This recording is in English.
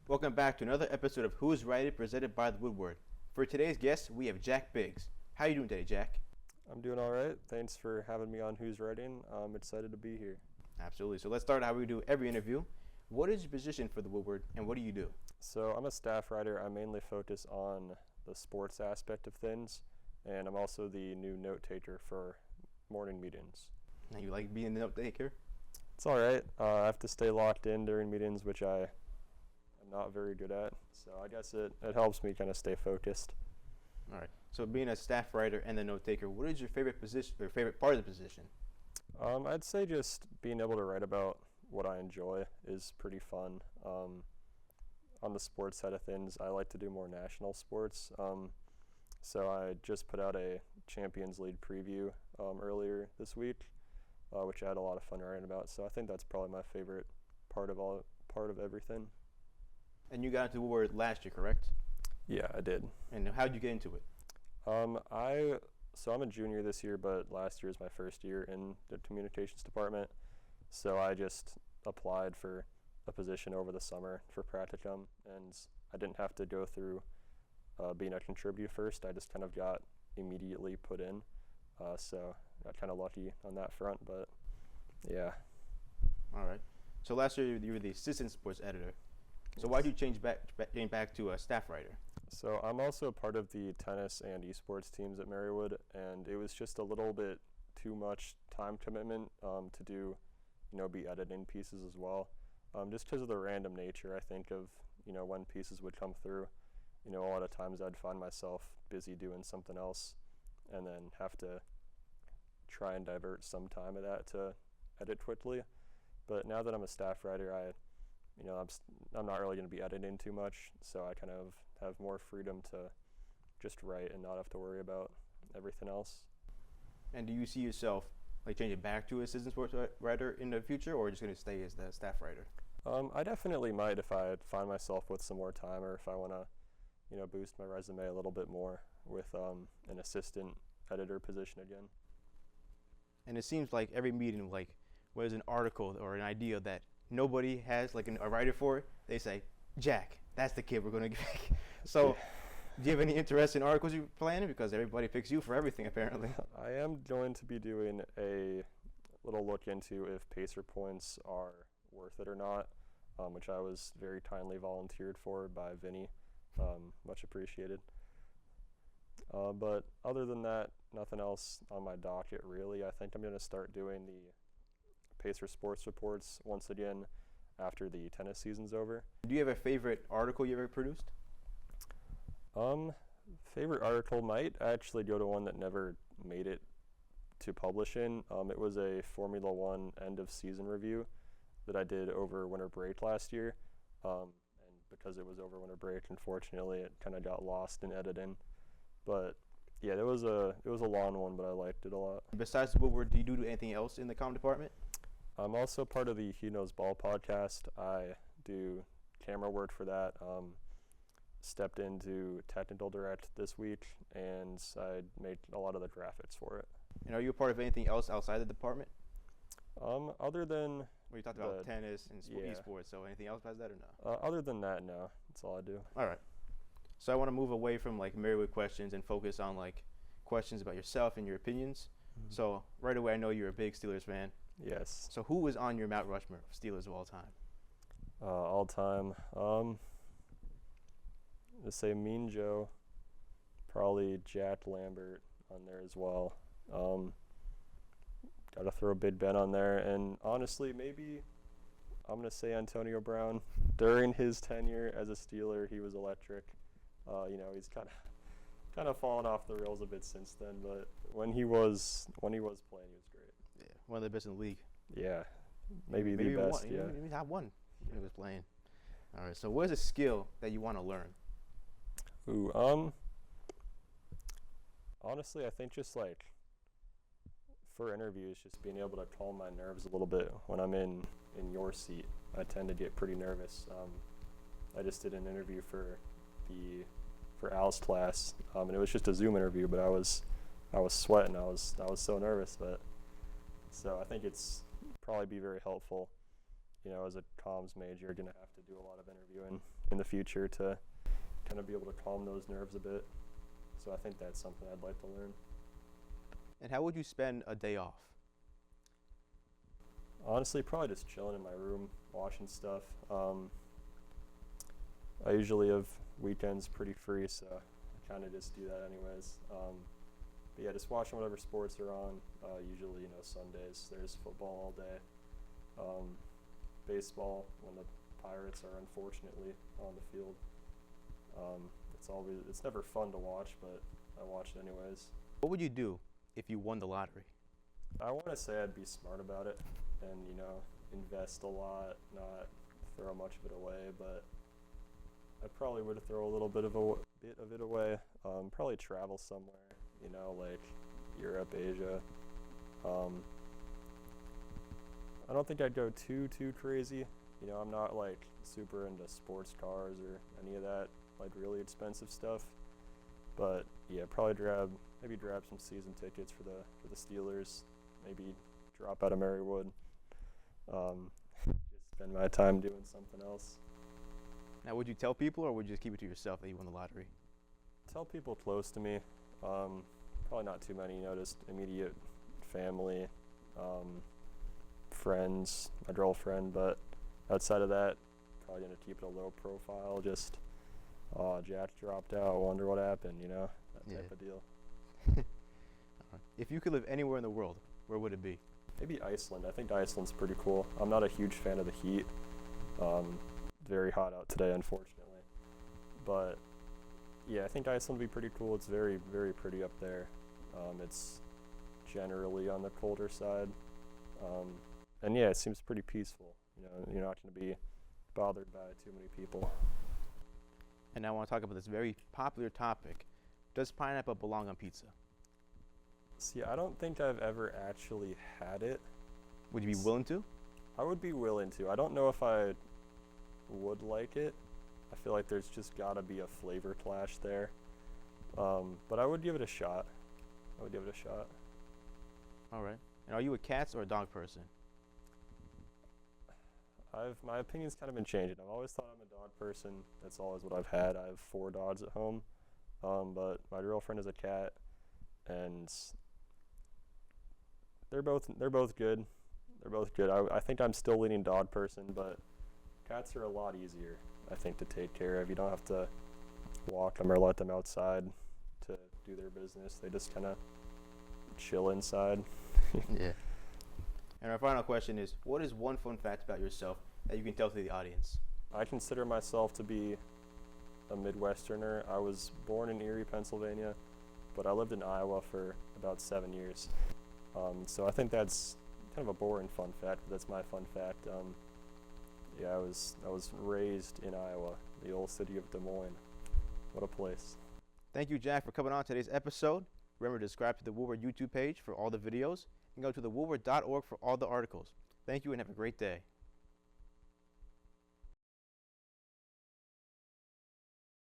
Welcome back to another episode of Who's Right presented by The Woodward. For today's guest, we have Jack Biggs. How are you doing today, Jack? I'm doing all right. Thanks for having me on Who's Writing. I'm excited to be here. Absolutely. So let's start how we do every interview. What is your position for The Woodward, and what do you do? So I'm a staff writer. I mainly focus on the sports aspect of things, and I'm also the new note taker for morning meetings. And you like being the note taker? It's all right. I have to stay locked in during meetings, which I am not very good at. So I guess it helps me kind of stay focused. All right. So being a staff writer and the note taker, what is your favorite position or favorite part of the position? I'd say just being able to write about what I enjoy is pretty fun. On the sports side of things, I like to do more national sports. So I just put out a Champions League preview earlier this week, which I had a lot of fun writing about. So I think that's probably my favorite part of everything. And you got into Woodward last year, correct? Yeah, I did. And how did you get into it? So I'm a junior this year, but last year was my first year in the communications department. So I just applied for a position over the summer for practicum, and I didn't have to go through being a contributor first. I just kind of got immediately put in. So I got kind of lucky on that front, but yeah. All right. So last year you were the assistant sports editor. So why did you change back to a staff writer? So I'm also part of the tennis and esports teams at Marywood, and it was just a little bit too much time commitment to do, be editing pieces as well. Just because of the random nature, I think, of, when pieces would come through. A lot of times I'd find myself busy doing something else and then have to try and divert some time of that to edit quickly. But now that I'm a staff writer, I'm not really going to be editing too much, so I kind of have more freedom to just write and not have to worry about everything else. And do you see yourself changing back to assistant sports writer in the future, or just going to stay as the staff writer? I definitely might if I find myself with some more time, or if I want to, boost my resume a little bit more with an assistant editor position again. And it seems like every meeting, there's an article or an idea that nobody has a writer for it, they say, Jack, that's the kid we're going to get. So do you have any interest in articles you're planning? Because everybody picks you for everything, apparently. I am going to be doing a little look into if pacer points are worth it or not, which I was very kindly volunteered for by Vinny. Much appreciated. But other than that, nothing else on my docket, really. I think I'm going to start doing the Pacer sports reports once again after the tennis season's over. Do you have a favorite article you ever produced? Favorite article might actually go to one that never made it to publishing. It was a Formula One end of season review that I did over winter break last year. And because it was over winter break, unfortunately, it kind of got lost in editing. But yeah, it was a long one, but I liked it a lot. Besides the Woodward, do you do anything else in the comm department? I'm also part of the He Knows Ball podcast. I do camera work for that. Stepped into technical direct this week, and I made a lot of the graphics for it. And are you a part of anything else outside the department? Other than you talked about tennis and esports, so anything else besides that or no? Other than that, no. That's all I do. All right. So I want to move away from Marywood questions and focus on questions about yourself and your opinions. Mm-hmm. So right away, I know you're a big Steelers fan. Yes. So who is on your Mount Rushmore of Steelers of all time? All time. Let's say Mean Joe. Probably Jack Lambert on there as well. Got to throw Big Ben on there. And honestly, maybe I'm going to say Antonio Brown. During his tenure as a Steeler, he was electric. He's kind of fallen off the rails a bit since then. But when he was playing, he was great. Yeah, one of the best in the league. Yeah, maybe the best. Maybe top one when he was playing. All right. So what is a skill that you want to learn? Honestly, I think just for interviews, just being able to calm my nerves a little bit when I'm in your seat. I tend to get pretty nervous. I just did an interview for Al's class, and it was just a Zoom interview, but I was sweating. I was so nervous, but so I think it's probably be very helpful. As a comms major, you're gonna have to do a lot of interviewing in the future to kind of be able to calm those nerves a bit. So I think that's something I'd like to learn. And how would you spend a day off? Honestly, probably just chilling in my room, watching stuff. I usually have weekends pretty free, so I kind of just do that anyways. But yeah, just watching whatever sports are on. Usually, Sundays there's football all day. Baseball when the Pirates are unfortunately on the field. It's never fun to watch, but I watch it anyways. What would you do if you won the lottery? I want to say I'd be smart about it and, invest a lot, not throw much of it away, but I probably would throw a little bit of it away. Probably travel somewhere, like Europe, Asia. I don't think I'd go too crazy. I'm not like super into sports cars or any of that, like really expensive stuff. But yeah, probably grab some season tickets for the Steelers. Maybe drop out of Marywood. Just spend my time doing something else. Now, would you tell people, or would you just keep it to yourself that you won the lottery? Tell people close to me. Probably not too many, just immediate family, friends, my girlfriend. But outside of that, probably gonna keep it a low profile. Just, Jack dropped out. Wonder what happened. That type of deal. If you could live anywhere in the world, where would it be? Maybe Iceland. I think Iceland's pretty cool. I'm not a huge fan of the heat. Very hot out today, unfortunately. But yeah, I think Iceland would be pretty cool. It's very, very pretty up there. It's generally on the colder side. And yeah, it seems pretty peaceful. You're not going to be bothered by too many people. And I want to talk about this very popular topic. Does pineapple belong on pizza? See, I don't think I've ever actually had it. Would you be willing to? I would be willing to. I don't know if I would like it. I feel like there's just got to be a flavor clash there. But I would give it a shot. All right. And are you a cats or a dog person? My opinion's kind of been changing. I've always thought I'm a dog person. That's always what I've had. I have 4 dogs at home. But my girlfriend is a cat, and they're both good. I think I'm still leaning dog person, but cats are a lot easier, I think, to take care of. You don't have to walk them or let them outside to do their business. They just kind of chill inside. Yeah. And our final question is, what is one fun fact about yourself that you can tell to the audience? I consider myself to be a Midwesterner. I was born in Erie, Pennsylvania, but I lived in Iowa for about 7 years. So I think that's kind of a boring fun fact, but that's my fun fact. Yeah, I was raised in Iowa, the old city of Des Moines. What a place. Thank you, Jack, for coming on today's episode. Remember to subscribe to the Woolward YouTube page for all the videos and go to thewoolward.org for all the articles. Thank you and have a great day.